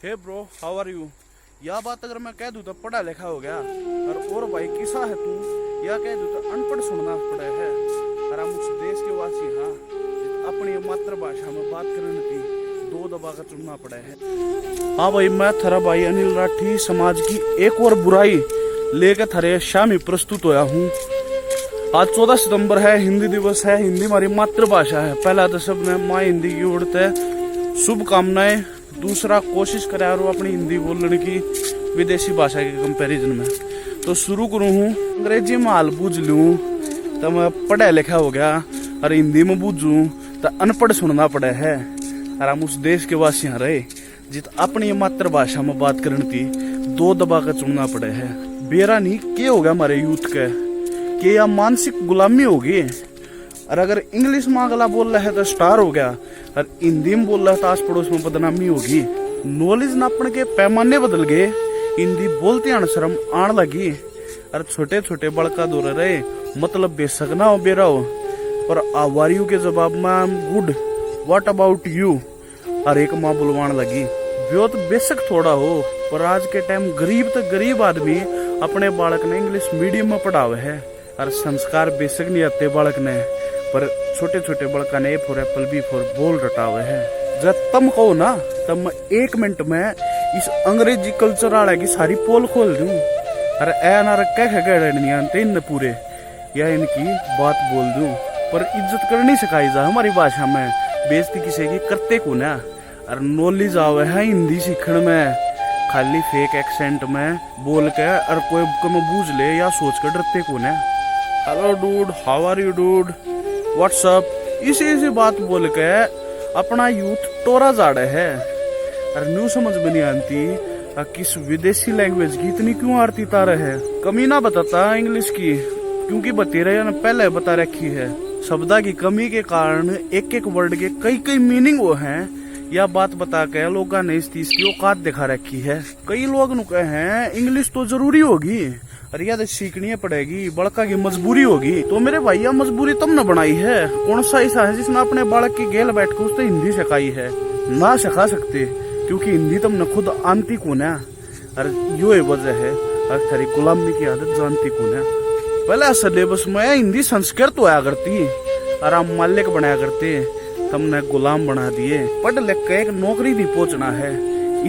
Hey bro, how are you. यह बात अगर मैं कह दूं तो पढ़ा लिखा हो गया, और भाई किसा है तू, या कह दूं तो अनपढ़ सुनना पड़ा है। और हम उस देश के वासी हाँ, अपनी मातृभाषा में बात करने की दो दबा का चुनना पड़ा है। हाँ भाई, मैं थरा भाई अनिल राठी समाज की एक और बुराई लेकर थरे शामी प्रस्तुत होया हूँ। आज 14 सितंबर है, हिंदी दिवस है। हिंदी हमारी मातृभाषा है। पहला तो सबने माँ हिंदी की उड़ते शुभकामनाएं। दूसरा, कोशिश करे और अपनी हिंदी बोलने की विदेशी भाषा के कंपैरिजन में। तो शुरू करूँ हूँ। अंग्रेजी में हाल बूझ लूँ तो मैं पढ़ा लिखा हो गया, और हिंदी में बूझूं तो अनपढ़ सुनना पड़ा है। और हम उस देश के वासी रहे जित अपनी मातृभाषा में बात करने की दो दबा का चुनना पड़ा है। बेरा नहीं क्या हो गया हमारे यूथ के या मानसिक गुलामी होगी। और अगर इंग्लिश में अगला बोल रहा है तो स्टार हो गया, और हिंदी में बोल रहा है तो आस पड़ोस में बदनामी होगी। नॉलेज नापने के पैमाने बदल गए, हिंदी बोलते आने शर्म आने लगी। और छोटे छोटे बड़का दौर रहे, मतलब बेशक ना हो बेरा हो, पर आवारियों के जवाब में I am good, what about you, और एक माँ बुलवाने लगी। बहुत बेशक थोड़ा हो, पर आज के टाइम गरीब तो गरीब आदमी अपने बालक ने इंग्लिश मीडियम में पढ़ावे है। और संस्कार बेशक नहीं आते बालक ने, पर छोटे छोटे बड़का ने A for apple, B for ball रटावे है। जब तुम कहो ना, तब मैं 1 मिनट में इस अंग्रेजी कल्चर वाले की सारी पोल खोल दूं। अरे ए ना कह नहीं आते इन पूरे, या इनकी बात बोल दूं। पर इज्जत करनी सिखाई जा हमारी भाषा में, बेइज्जती किसी की करते को ना। और नॉलेज आवे है हिंदी सीखने में, खाली फेक एक्सेंट में बोल के, और कोई कम बूझ ले या सोच कर डरते को ना। Hello dude, how are you dude, what's up, इसी बात बोल के अपना यूथ टोरा जाड़े है। और न्यू समझ में नहीं आती किस विदेशी लैंग्वेज की इतनी क्यों आरती तारे है। कमी ना बताता इंग्लिश की, क्योंकि बतेरे ने पहले बता रखी है। शब्दा की कमी के कारण एक एक वर्ड के कई मीनिंग वो हैं। यह बात बता के लोगों ने इस चीज की औकात दिखा रखी है। कई लोग कहे हैं इंग्लिश तो जरूरी होगी, अरे यार सीखनी पड़ेगी, बड़का की मजबूरी होगी। तो मेरे भैया, मजबूरी तुमने बनाई है। कौन सा ऐसा है जिसने अपने बालक की गेल बैठ कर उससे हिंदी सिखाई है? ना सिखा सकते, क्योंकि हिंदी तुमने खुद आंती कौन है। और यो वजह है, और तेरी गुलामी की आदत जानती कौन है। पहले सिलेबस में हिंदी संस्कृत होया करती, और हम मालिक बनाया करते, तुमने गुलाम बना दिए। पढ़ लिख के एक नौकरी भी पहुंचना है,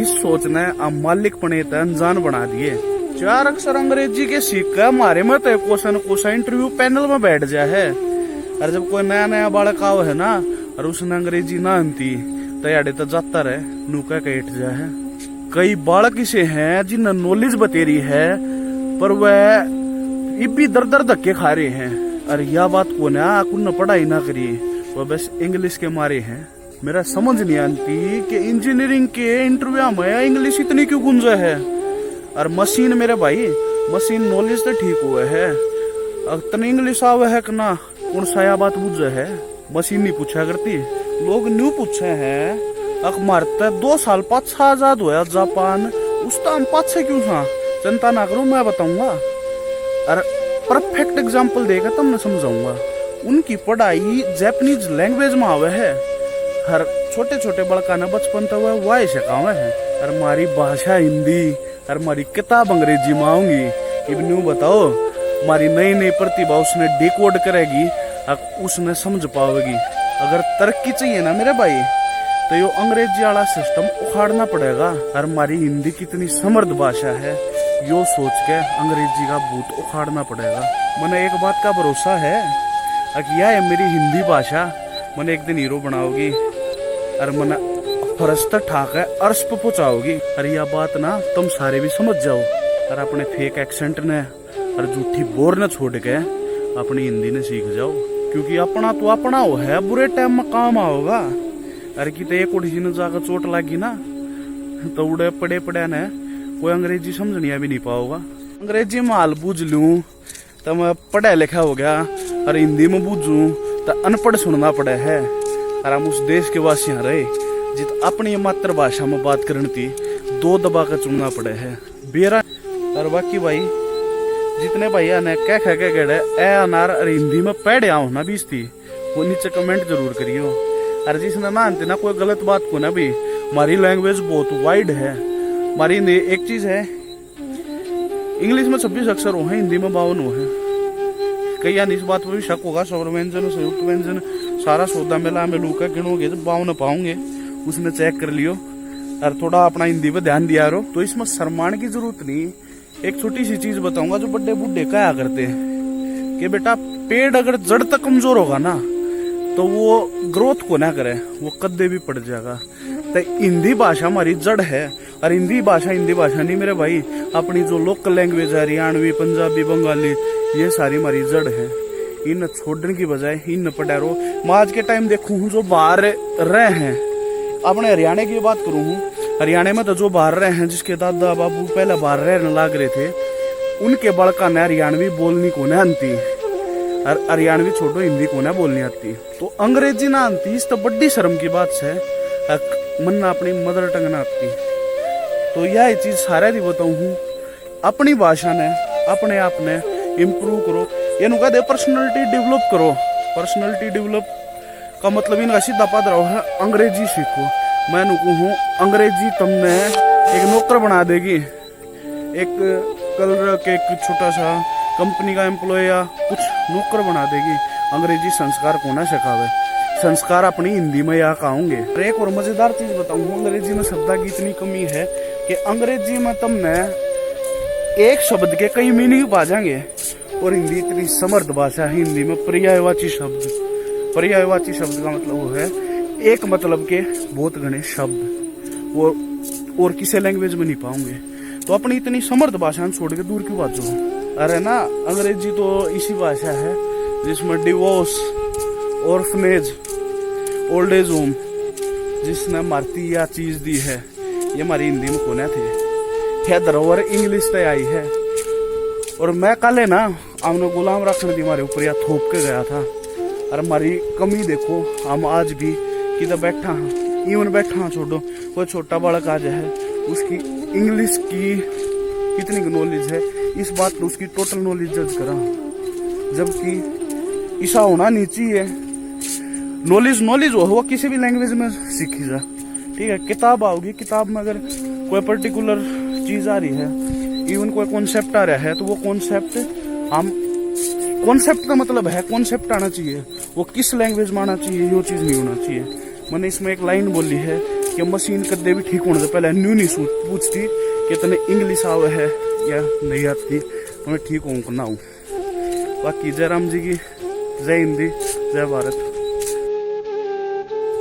इस सोच ने हम मालिक पने अनजान बना दिए। 4 अक्षर अंग्रेजी के सीख कर हमारे में तो क्वेश्चन इंटरव्यू पैनल में बैठ जाए है। और जब कोई नया बालक आओ है ना, और उसने अंग्रेजी ना आती तो याडे तो जाता रहे, नूका कैट जाए है। कई बालक इसे हैं जिन्हें नॉलेज बतेरी है, पर वह इब्बी दर धक्के खा रहे हैं। और यह बात को ना कुन पढ़ाई ना करी, वह बस इंग्लिश के मारे हैं। मेरा समझ नहीं आती कि इंजीनियरिंग के इंटरव्यू में इंग्लिश इतनी क्यों गुंजा है। और मशीन, मेरे भाई, मशीन नॉलेज तो ठीक हुआ है, इतनी इंग्लिश आवे है कि ना, कौन सा बात बुझे है। मशीन नहीं पूछा करती, लोग न्यू पूछे हैं। मारते 2 साल पाछा आजाद होया जापान, उस टाइम पाछे क्यों था, चिंता ना करो मैं बताऊंगा। और परफेक्ट एग्जाम्पल देकर तुमने समझाऊंगा। उनकी पढ़ाई जापानीज लैंग्वेज में आवे है। हर छोटे छोटे बड़का ने बचपन तो वह वाई सिखावे है। और हमारी भाषा हिंदी, और हमारी किताब अंग्रेजी में आऊंगी। इब बताओ, हमारी नई प्रतिभा उसने डिकोड करेगी, उसने समझ पावेगी। अगर तरक्की चाहिए ना मेरे भाई, तो यो अंग्रेजी वाला सिस्टम उखाड़ना पड़ेगा। और हमारी हिंदी कितनी समृद्ध भाषा है, यो सोच के अंग्रेजी का भूत उखाड़ना पड़ेगा। मैंने एक बात का भरोसा है कि यह है मेरी हिंदी भाषा मैंने एक दिन हीरो बनाओगी, और मैंने फरस्त ठाक है अर्श पे पहुंचाओगी। और यह बात ना तुम सारे भी समझ जाओ, और अपने फेक एक्सेंट ने और झूठी बोर न छोड़ के अपनी हिंदी ने सीख जाओ। क्योंकि अपना तो अपना हो है, बुरे टाइम में काम आओगा। अरे कि एक उड़ीसी ने जाकर चोट लगी ना, तो उड़े पड़े ने कोई अंग्रेजी समझनिया भी नहीं पाओगा। अंग्रेजी में हाल बूझ लूं तो मैं पढ़ा लिखा हो गया, और हिंदी में बूझूं तो अनपढ़ सुनना पड़ा है। और हम उस देश के वासी रहे जित अपनी मातृभाषा में बात करने की दो दबा कर चुनना पड़े है। बेरा और बाकी भाई जितने भैया ने कह गए ए अनार और हिंदी में पढ़े आओ ना बीस थी, वो नीचे कमेंट जरूर करियो। और जिसने मानते ना कोई गलत बात को ना भी, हमारी लैंग्वेज बहुत वाइड है। हमारी एक चीज है, इंग्लिश में 26 अक्षर हो हैं, हिंदी में 52 हो हैं। कई यानी इस बात पर भी शक होगा, स्वर व्यंजन संयुक्त व्यंजन सारा सौदा मेला में लूका गिनोगे तो 52 पाओगे, उसमें चेक कर लियो। और थोड़ा अपना हिंदी पे ध्यान दिया करो। तो इसमें शर्माने की जरूरत नहीं। एक छोटी सी चीज बताऊंगा जो बड़े बूढ़े कहा करते हैं कि बेटा पेड़ अगर जड़ तक कमजोर होगा ना तो वो ग्रोथ को ना करे, वो कद्दे भी पड़ जाएगा। तो हिंदी भाषा हमारी जड़ है। और हिंदी भाषा नहीं मेरे भाई, अपनी जो लोकल लैंग्वेज है हरियाणवी, पंजाबी, बंगाली, ये सारी हमारी जड़ है। इन छोड़ने की बजाय इन पढ़ा रहो। मैं आज के टाइम देखू हूँ जो बाहर रहे हैं, अपने हरियाणा की बात करूँ हूँ, हरियाणा में तो जो बाहर रहे हैं, जिसके दादा बाबू पहले बाहर रहने लग रहे थे, उनके बड़का ने हरियाणवी बोलनी को नहीं आती। और हरियाणवी छोड़ो, हिंदी को नहीं बोलनी आती, तो अंग्रेजी ना आती। इस तो बड़ी शर्म की बात है, मन ना अपनी मदर टंग ना आती। तो यह चीज सारे दी बताऊ हूँ, अपनी भाषा ने अपने आप ने इम्प्रूव करो। ये नु कहते पर्सनैलिटी डेवलप करो। पर्सनैलिटी डेवलप का मतलब इनका सीधा पद रहो है अंग्रेजी सीखो। मैं नु कहूँ अंग्रेजी तुमने एक नौकर बना देगी, एक कलर के एक छोटा सा कंपनी का एम्प्लॉय या कुछ नौकर बना देगी। अंग्रेजी संस्कार को ना सिखावे, संस्कार अपनी हिंदी में या कहूंगे। एक और मजेदार चीज बताऊंगा, अंग्रेजी में शब्द की इतनी कमी है कि अंग्रेजी में तुमने एक शब्द के कई मीनिंग पा जाएंगे। और हिंदी इतनी समर्थ भाषा है, हिंदी में पर्यायवाची शब्द, पर्यायवाची शब्द का मतलब वो है एक मतलब के बहुत घने शब्द, वो और किसी लैंग्वेज में नहीं पाओगे। तो अपनी इतनी समर्थ भाषा छोड़ के दूर क्यों बाजो। अरे ना, अंग्रेजी तो इसी भाषा है जिसमें divorce, orphanage, old age home, जिसने मारती या चीज दी है, ये हमारी हिंदी में कोने थे। धरोहर इंग्लिश तय आई है। और मैं कल है ना हमने गुलाम रखने दी हमारे ऊपर या थोप के गया था। और हमारी कमी देखो, हम आज भी किधर बैठा हाँ, इवन बैठा हाँ, छोड़ो कोई छोटा बालक आज है, उसकी इंग्लिश की कितनी नॉलेज है, इस बात पर उसकी टोटल नॉलेज जज करा। जबकि ऐसा होना नहीं चाहिए। नॉलेज हो वो किसी भी लैंग्वेज में सीखी जा, ठीक है। किताब आओगी, किताब में अगर कोई पर्टिकुलर चीज आ रही है, इवन कोई कॉन्सेप्ट आ रहा है, तो वो कॉन्सेप्ट हम कॉन्सेप्ट का मतलब है कॉन्सेप्ट आना चाहिए, वो किस लैंग्वेज में आना चाहिए, वो चीज नहीं होना चाहिए। मैंने इसमें एक लाइन बोली है कि मशीन कदे भी ठीक होने से पहले न्यू नहीं पूछती कि तने इंग्लिश आवे है या नहीं आती, मैं ठीक हूँ ना हूँ। बाकी जय राम जी की जय हिंदी, जय भारत।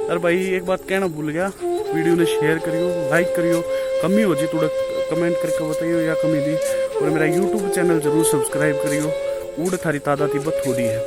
अरे भाई एक बात कहना भूल गया, वीडियो ने शेयर करियो, लाइक करियो, कमी हो जी थोड़ा कमेंट करके बताइयो या कमी दी। और मेरा यूट्यूब चैनल जरूर सब्सक्राइब करियो। ऊड़ थारी तादा ती बत थोड़ी है।